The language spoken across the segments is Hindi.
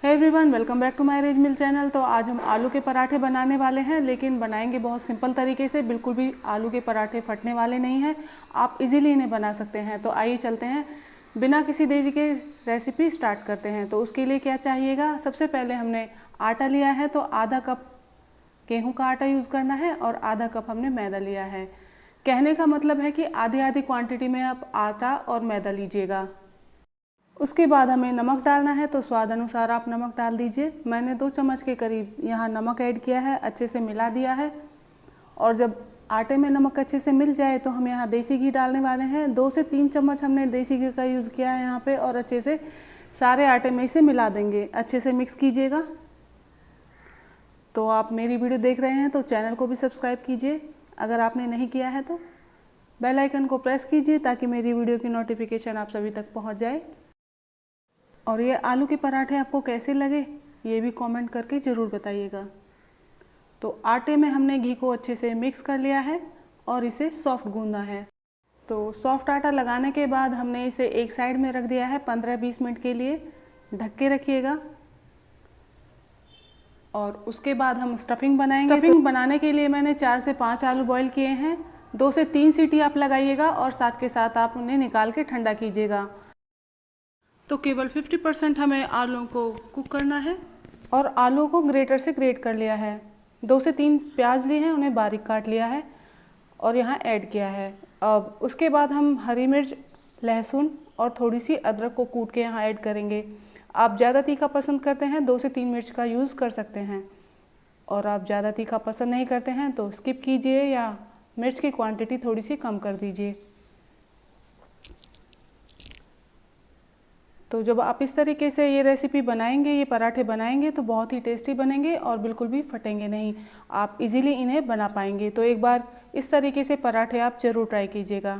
Hey everyone, welcome back to my rage mill channel. तो आज हम आलू के पराठे बनाने वाले हैं, लेकिन बनाएंगे बहुत सिंपल तरीके से। बिल्कुल भी आलू के पराठे फटने वाले नहीं हैं, आप इजीली इन्हें बना सकते हैं। तो आइए चलते हैं, बिना किसी देरी के रेसिपी स्टार्ट करते हैं। तो उसके लिए क्या चाहिएगा, सबसे पहले हमने आटा लिया है, तो आधा कप गेहूँ का आटा यूज़ करना है और आधा कप हमने मैदा लिया है। कहने का मतलब है कि आधी आधी क्वांटिटी में आप आटा और मैदा लीजिएगा। उसके बाद हमें नमक डालना है, तो स्वाद अनुसार आप नमक डाल दीजिए। मैंने 2 चम्मच के करीब यहाँ नमक ऐड किया है, अच्छे से मिला दिया है। और जब आटे में नमक अच्छे से मिल जाए तो हम यहाँ देसी घी डालने वाले हैं। 2 से 3 चम्मच हमने देसी घी का यूज़ किया है यहाँ पे, और अच्छे से सारे आटे में इसे मिला देंगे। अच्छे से मिक्स कीजिएगा। तो आप मेरी वीडियो देख रहे हैं तो चैनल को भी सब्सक्राइब कीजिए, अगर आपने नहीं किया है तो बेल आइकन को प्रेस कीजिए ताकि मेरी वीडियो की नोटिफिकेशन आप सभी तक पहुँच जाए। और ये आलू के पराठे आपको कैसे लगे ये भी कमेंट करके ज़रूर बताइएगा। तो आटे में हमने घी को अच्छे से मिक्स कर लिया है और इसे सॉफ्ट गूंदा है। तो सॉफ्ट आटा लगाने के बाद हमने इसे एक साइड में रख दिया है 15-20 मिनट के लिए। ढक के रखिएगा। और उसके बाद हम स्टफिंग बनाएंगे। स्टफिंग बनाने के लिए मैंने 4 से 5 आलू बॉईल किए हैं। 2 से 3 सीटी आप लगाइएगा और साथ के साथ आप उन्हें निकाल के ठंडा कीजिएगा। तो केवल 50% हमें आलूओं को कुक करना है। और आलूओं को ग्रेटर से ग्रेट कर लिया है। 2 से 3 प्याज लिए हैं, उन्हें बारीक काट लिया है और यहाँ ऐड किया है। अब उसके बाद हम हरी मिर्च, लहसुन और थोड़ी सी अदरक को कूट के यहाँ ऐड करेंगे। आप ज़्यादा तीखा पसंद करते हैं 2 से 3 मिर्च का यूज़ कर सकते हैं, और आप ज़्यादा तीखा पसंद नहीं करते हैं तो स्किप कीजिए या मिर्च की क्वांटिटी थोड़ी सी कम कर दीजिए। तो जब आप इस तरीके से ये रेसिपी बनाएंगे, ये पराठे बनाएंगे तो बहुत ही टेस्टी बनेंगे और बिल्कुल भी फटेंगे नहीं। आप इजीली इन्हें बना पाएंगे। तो एक बार इस तरीके से पराठे आप ज़रूर ट्राई कीजिएगा।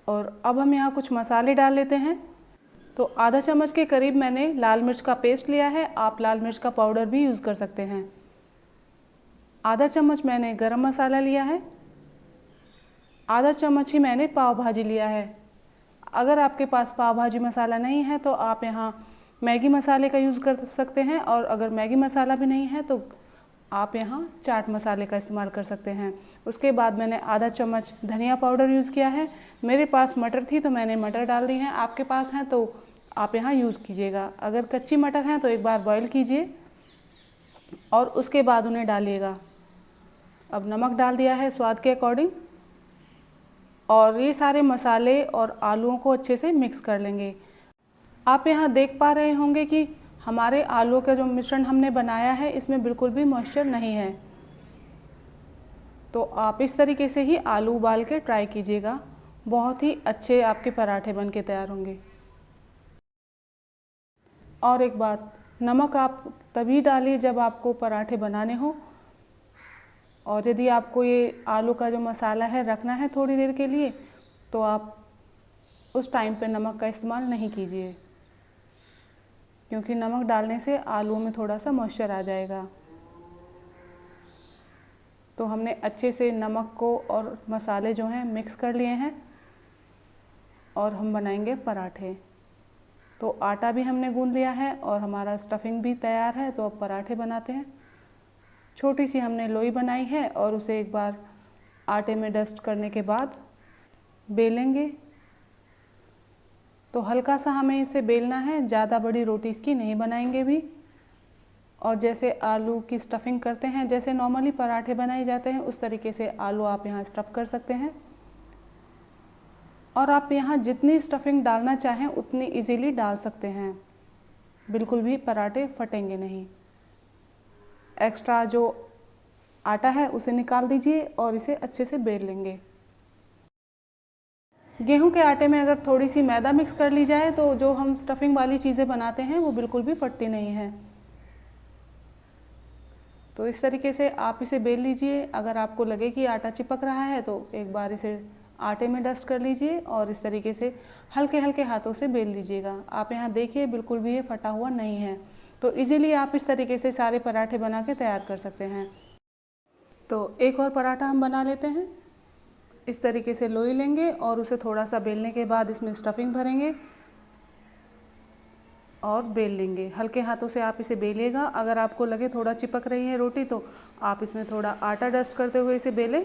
और अब हम यहाँ कुछ मसाले डाल लेते हैं। तो आधा चम्मच के करीब मैंने लाल मिर्च का पेस्ट लिया है, आप लाल मिर्च का पाउडर भी यूज़ कर सकते हैं। आधा चम्मच मैंने गरम मसाला लिया है। आधा चम्मच ही मैंने पाव भाजी लिया है। अगर आपके पास पाव भाजी मसाला नहीं है तो आप यहाँ मैगी मसाले का यूज़ कर सकते हैं, और अगर मैगी मसाला भी नहीं है तो आप यहाँ चाट मसाले का इस्तेमाल कर सकते हैं। उसके बाद मैंने आधा चम्मच धनिया पाउडर यूज़ किया है। मेरे पास मटर थी तो मैंने मटर डाल दी हैं, आपके पास हैं तो आप यहाँ यूज़ कीजिएगा। अगर कच्ची मटर हैं तो एक बार बॉईल कीजिए और उसके बाद उन्हें डालिएगा। अब नमक डाल दिया है स्वाद के अकॉर्डिंग, और ये सारे मसाले और आलूओं को अच्छे से मिक्स कर लेंगे। आप यहाँ देख पा रहे होंगे कि हमारे आलूओं का जो मिश्रण हमने बनाया है इसमें बिल्कुल भी मॉइस्चर नहीं है। तो आप इस तरीके से ही आलू उबाल के ट्राई कीजिएगा, बहुत ही अच्छे आपके पराठे बन के तैयार होंगे। और एक बात, नमक आप तभी डालिए जब आपको पराठे बनाने हो, और यदि आपको ये आलू का जो मसाला है रखना है थोड़ी देर के लिए तो आप उस टाइम पे नमक का इस्तेमाल नहीं कीजिए, क्योंकि नमक डालने से आलू में थोड़ा सा मॉइस्चर आ जाएगा। तो हमने अच्छे से नमक को और मसाले जो हैं मिक्स कर लिए हैं और हम बनाएंगे पराठे। तो आटा भी हमने गूंद लिया है और हमारा स्टफिंग भी तैयार है। तो अब पराठे बनाते हैं। छोटी सी हमने लोई बनाई है और उसे एक बार आटे में डस्ट करने के बाद बेलेंगे। तो हल्का सा हमें इसे बेलना है, ज़्यादा बड़ी रोटी इसकी नहीं बनाएंगे भी। और जैसे आलू की स्टफिंग करते हैं, जैसे नॉर्मली पराठे बनाए जाते हैं, उस तरीके से आलू आप यहाँ स्टफ़ कर सकते हैं। और आप यहाँ जितनी स्टफिंग डालना चाहें उतनी इजीली डाल सकते हैं, बिल्कुल भी पराठे फटेंगे नहीं। एक्स्ट्रा जो आटा है उसे निकाल दीजिए और इसे अच्छे से बेल लेंगे। गेहूं के आटे में अगर थोड़ी सी मैदा मिक्स कर ली जाए तो जो हम स्टफिंग वाली चीज़ें बनाते हैं वो बिल्कुल भी फटती नहीं है। तो इस तरीके से आप इसे बेल लीजिए। अगर आपको लगे कि आटा चिपक रहा है तो एक बार इसे आटे में डस्ट कर लीजिए और इस तरीके से हल्के हल्के हाथों से बेल लीजिएगा। आप यहाँ देखिए बिल्कुल भी ये फटा हुआ नहीं है। तो इजीली आप इस तरीके से सारे पराठे बना के तैयार कर सकते हैं। तो एक और पराठा हम बना लेते हैं। इस तरीके से लोई लेंगे और उसे थोड़ा सा बेलने के बाद इसमें स्टफिंग भरेंगे और बेल लेंगे। हल्के हाथों से आप इसे बेलिएगा। अगर आपको लगे थोड़ा चिपक रही है रोटी तो आप इसमें थोड़ा आटा डस्ट करते हुए इसे बेलें।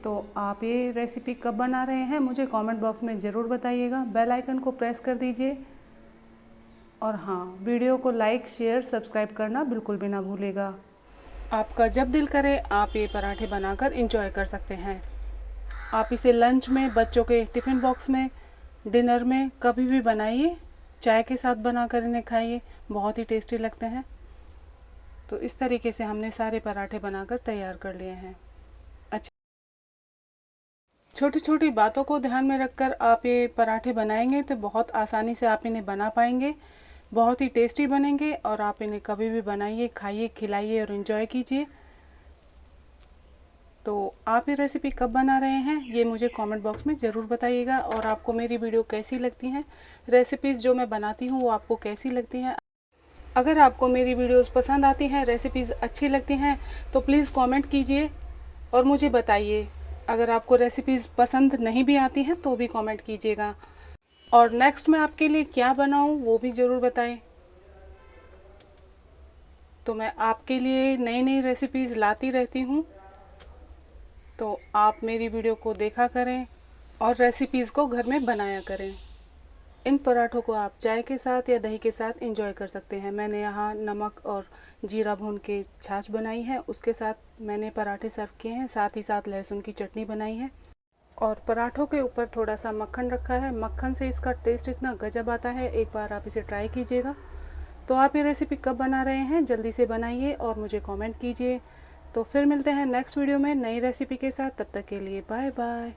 तो आप ये रेसिपी कब बना रहे हैं मुझे कमेंट बॉक्स में ज़रूर बताइएगा। बेल आइकन को प्रेस कर दीजिए और हाँ, वीडियो को लाइक शेयर सब्सक्राइब करना बिल्कुल भी ना भूलिएगा। आपका जब दिल करे आप ये पराठे बनाकर एंजॉय कर सकते हैं। आप इसे लंच में, बच्चों के टिफ़िन बॉक्स में, डिनर में कभी भी बनाइए। चाय के साथ बनाकर इन्हें खाइए, बहुत ही टेस्टी लगते हैं। तो इस तरीके से हमने सारे पराठे बनाकर तैयार कर लिए हैं। अच्छा, छोटी छोटी बातों को ध्यान में रखकर आप ये पराठे बनाएंगे तो बहुत आसानी से आप इन्हें बना पाएंगे। बहुत ही टेस्टी बनेंगे और आप इन्हें कभी भी बनाइए, खाइए, खिलाइए और इन्जॉय कीजिए। तो आप ये रेसिपी कब बना रहे हैं ये मुझे कमेंट बॉक्स में ज़रूर बताइएगा। और आपको मेरी वीडियो कैसी लगती हैं, रेसिपीज़ जो मैं बनाती हूँ वो आपको कैसी लगती हैं। अगर आपको मेरी वीडियोस पसंद आती हैं, रेसिपीज़ अच्छी लगती हैं तो प्लीज़ कमेंट कीजिए और मुझे बताइए। अगर आपको रेसिपीज़ पसंद नहीं भी आती हैं तो भी कमेंट कीजिएगा। और नेक्स्ट मैं आपके लिए क्या बनाऊँ वो भी ज़रूर बताएं। तो मैं आपके लिए नई नई रेसिपीज़ लाती रहती हूँ, तो आप मेरी वीडियो को देखा करें और रेसिपीज़ को घर में बनाया करें। इन पराठों को आप चाय के साथ या दही के साथ एंजॉय कर सकते हैं। मैंने यहाँ नमक और जीरा भून के छाछ बनाई है, उसके साथ मैंने पराठे सर्व किए हैं। साथ ही साथ लहसुन की चटनी बनाई है और पराठों के ऊपर थोड़ा सा मक्खन रखा है। मक्खन से इसका टेस्ट इतना गजब आता है, एक बार आप इसे ट्राई कीजिएगा। तो आप ये रेसिपी कब बना रहे हैं जल्दी से बनाइए और मुझे कमेंट कीजिए। तो फिर मिलते हैं नेक्स्ट वीडियो में नई रेसिपी के साथ। तब तक के लिए बाय बाय।